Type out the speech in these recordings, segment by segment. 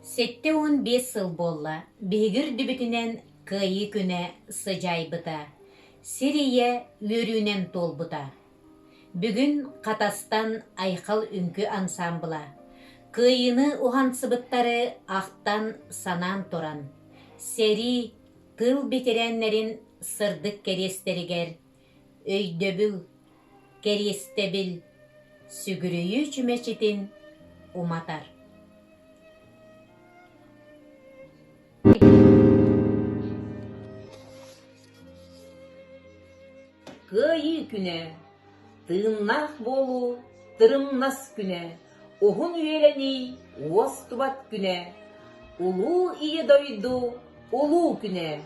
Сетте 15 сыл болла, бейгір дүбітінен кайы күне сыжайбыта, сирия өрінен толбыта. Бүгін қатастан айқал үнкі ансамбыла, кайыны ухансыбыттары ақтан санан торан. Сери тыл бетеренлерин сырдык керестерігер, өйдөбіл, керестебіл, сүгірейі чүмечетін уматар. Кайы күне, тыыннақ болу, тырымнас күне, оғын үйелені, остубат күне, улу ие дойду, улу күне.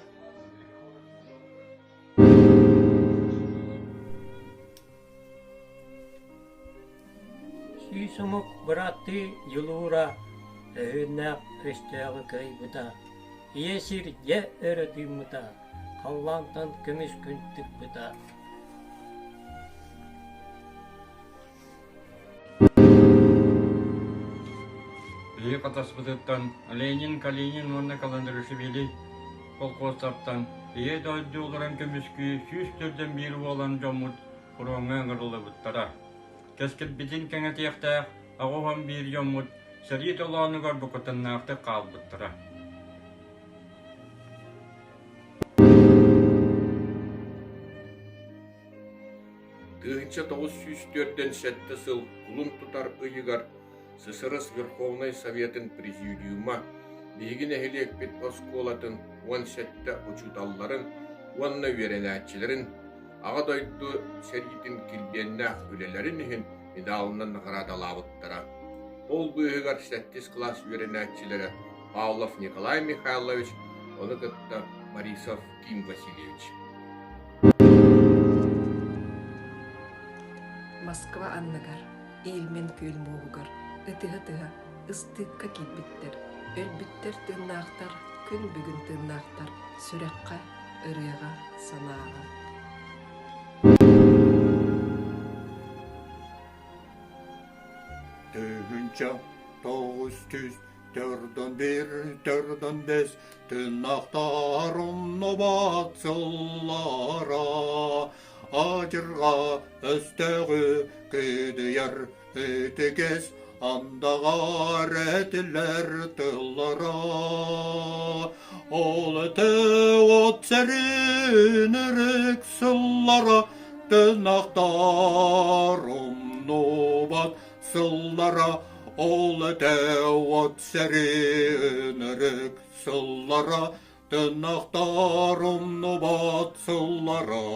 Сүйсімік бұратты юлура, өйнәк өстәғы кайбыта, иесір е өрі мұта, қаллантан күміс күнттік бұта. Бие қатаспытыттан Ленин, Калинин, онна каландырышы бели колқостаптан бие дойды оларан көміскүй сүйіс түрден бері болан жомут құруңа ғырылы бұттара. Кәскет бітін кәңі тияқтақ ағуған бір жомут сәрет оланығар бұқытыннақты қал бұттара. Тыгынча 904-ден сәтті сыл құлын тұтар ұйығар СССР Верховный Советын Президиума бейгін әхілек бет осколатын он сәтті ұчуталларын, онна веренәтчілерін, аға дойды сәргетін кілбеннәқ үлелерін ехін медалынан ғырадалабыттара. Ол бұйығар 8 класс веренәтчілері Павлов Николай Михайлович, оны кітті Марисов Ким Васильевич. Москва аннагар, елмен көл моғығар, ытыға-тыға, ыстыққа кетбіттер, өлбіттер тыңнақтар, күн бүгін тыңнақтар, сүрәққа, ұрыға, санаға. Тыгынча 904-5 тыңнақтар ұмны батсыллара, Ажырға өстәғі көдіяр өтігес андағар әтілер тыллара. Ол әті от сәрін үрік сыллара, тыңнақтар ұмны батсыллара. Ол әті от сәрін үрік сыллара, тыңнақтар ұмны батсыллара.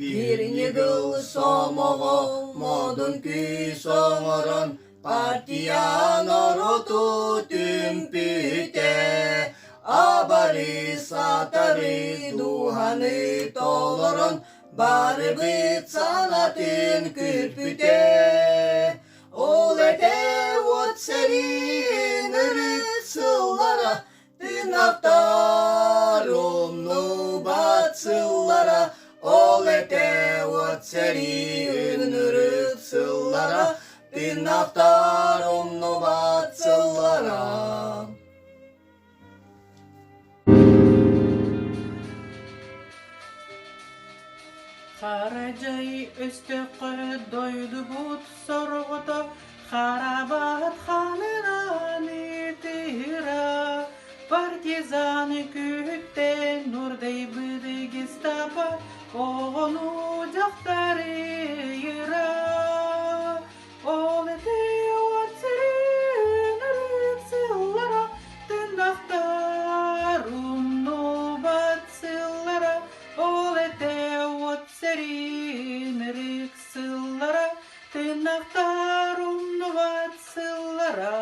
Bir nigıl somoğu modun kü soğuran partiyan orotu tümpüte abari satari duhanı toluran bari bit sanatın kürpüte ol ete ot serin ırık sıllara tırnaktar umnu batsıllara ol ete ot serin ırık sıllara tırnaktar umnu batsıllara. Қаражай өстіқі дойды бұт сұрғыта, Қарабат қанынан етіра, партизан күттен нұрдай бұды гестапа, оғыну жақтары ера. Ол әті от сірін үрік сыллара, тыңнақтар ұмну бат сыллара, ол әті от сірін үрік сыллара, тыңнақтар ұмну бат сыллара.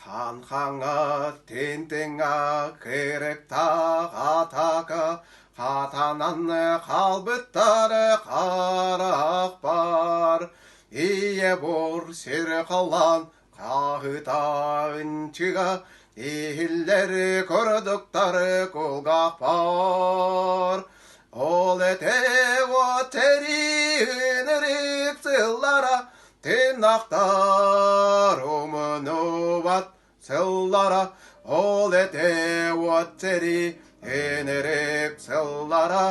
Хан-хаңа, тен-теңа, керек таға-таға, Хатанан қалбыттары қарақ бар. Ие бұр сер қалан қағытағын чыға. Ehiller kordukları kulgak var. Ol ete o terin rıksıllara, tırnaktar umunuvat sıllara. Ol ete o terin rıksıllara,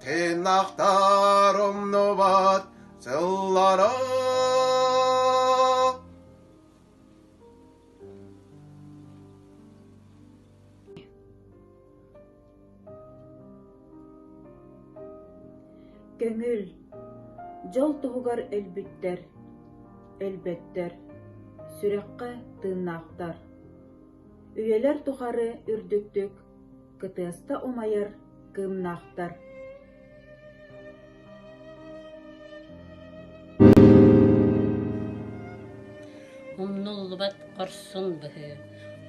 tırnaktar umunuvat sıllara. Көңүл, жол тугугар элбеттер, сүрекка тыыннаактар. Үйелер тухары үрдүктүк, кытыаста омайар кымнаактар. Умнуллубат корсун быһы,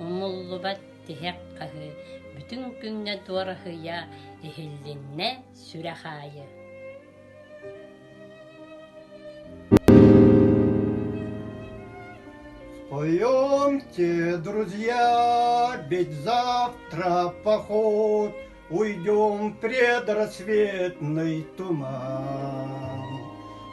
умуллубат тиһек каһы, бүтүн күнне дуарахыя, эхиллинне сүрэхайы. Пойемте, друзья, ведь завтра поход, уйдем в предрассветный туман.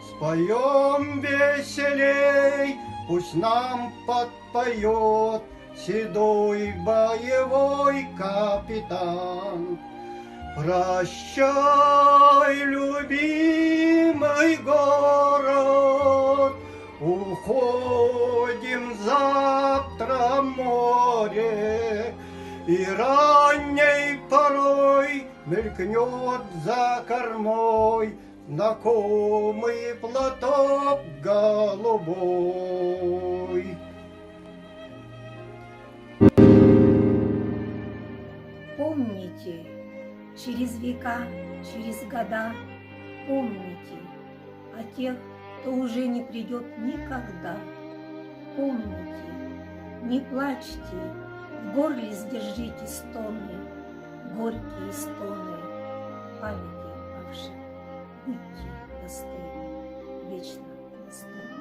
Споем веселей, пусть нам подпоет седой боевой капитан. Прощай, любимый город, уходим завтра в море, и ранней порой мелькнет за кормой знакомый платок голубой. Помните, через века, через года, помните о тех, кто уже не придет никогда. Помните, не плачьте, в горле сдержите стоны, горькие стоны, памяти павших, будьте достойны, вечно достойны.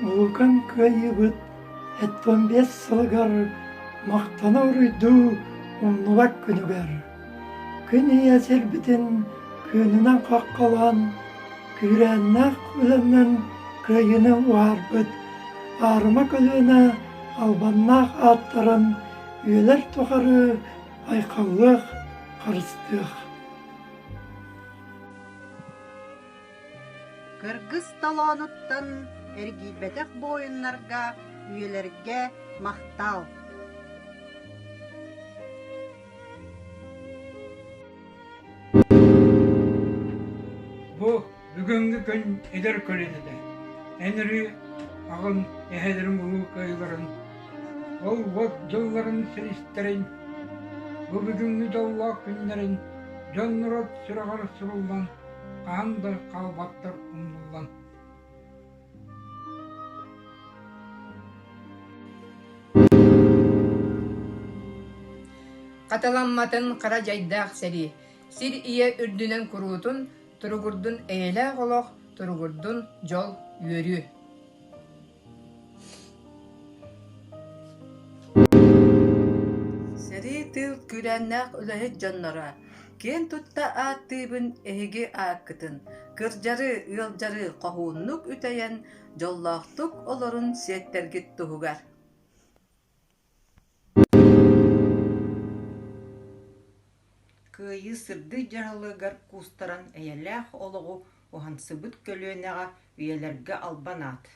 Улкан кайыбыт, эттон бес сылгар, мақтанар үйду, умнубак күнігер. Күні әзір бітін, күнінен қаққалан, күйрәннақ өлімнің көйіні уар бұд. Арыма көліні албаннақ аттырын, үйлер тұғары айқаулық қарыстық. Кыргыз талануттан эргилбетек бойынларға, үйелерге мақтал. Бу бүгүнгү күн эдер көрүнүдө. Энери агын эхедерин улуу кыйларын, ол вак жылларын сиристерин, бу бүгүнгү жоллоо күннерин жоннурот сүрагар сурулган, канды калбаттар умнулган. Каталамматын кара жайдаак сери, сир ие үрдүнен куруутун, туругурдун эйле олох, туругурдун жол үйөрү. Сери тыл күрәннәк үләһет жоннора, кен тутта ааттыыбын эһиги ааккытын, кыржары, ыалжары кохууннук үтәйен, жоллоохтук олорун сиэттергит туһугар. Кыйы сырды жаралыгар кустаран эйелэх олоғу ухансыбыт көлүөнэҕэ үйэлэргэ албанаат.